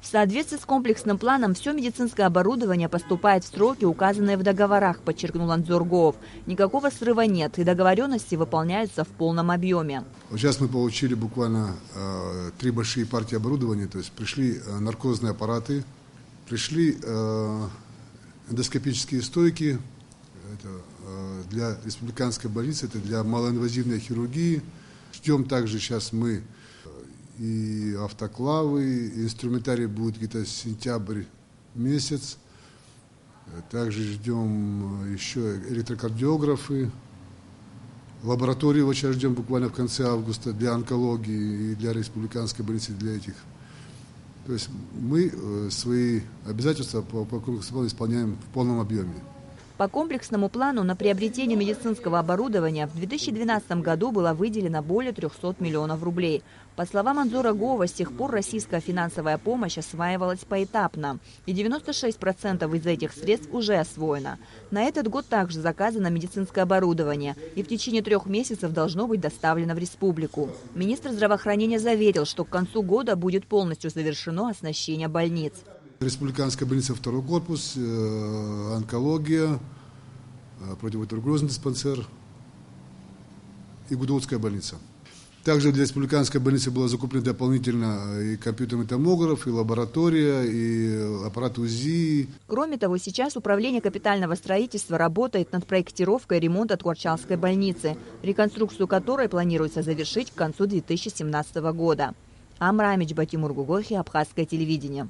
В соответствии с комплексным планом все медицинское оборудование поступает в сроки, указанные в договорах, подчеркнул Анзоргоов. Никакого срыва нет, и договоренности выполняются в полном объеме. Сейчас мы получили буквально 3 большие партии оборудования, то есть пришли наркозные аппараты, пришли эндоскопические стойки, это для республиканской больницы, это для малоинвазивной хирургии. Ждем также сейчас мы и автоклавы, и инструментарий будет где-то сентябрь месяц. Также ждем еще электрокардиографы. Лабораторию вот сейчас ждем буквально в конце августа для онкологии и для республиканской больницы, для этих. То есть мы свои обязательства по комплексу исполняем в полном объеме. По комплексному плану на приобретение медицинского оборудования в 2012 году было выделено более 300 миллионов рублей. По словам Анзоргоова, с тех пор российская финансовая помощь осваивалась поэтапно. И 96% из этих средств уже освоено. На этот год также заказано медицинское оборудование. И в течение 3 месяцев должно быть доставлено в республику. Министр здравоохранения заверил, что к концу года будет полностью завершено оснащение больниц. Республиканская больница, 2-й корпус, онкология, противотуберкулезный диспансер и Гудоутская больница. Также для республиканской больницы было закуплено дополнительно и компьютерный томограф, и лаборатория, и аппарат УЗИ. Кроме того, сейчас Управление капитального строительства работает над проектировкой ремонта Тхуарчалской больницы, реконструкцию которой планируется завершить к концу 2017 года. Амра Амичба, Тимур Гугохи, Абхазское телевидение.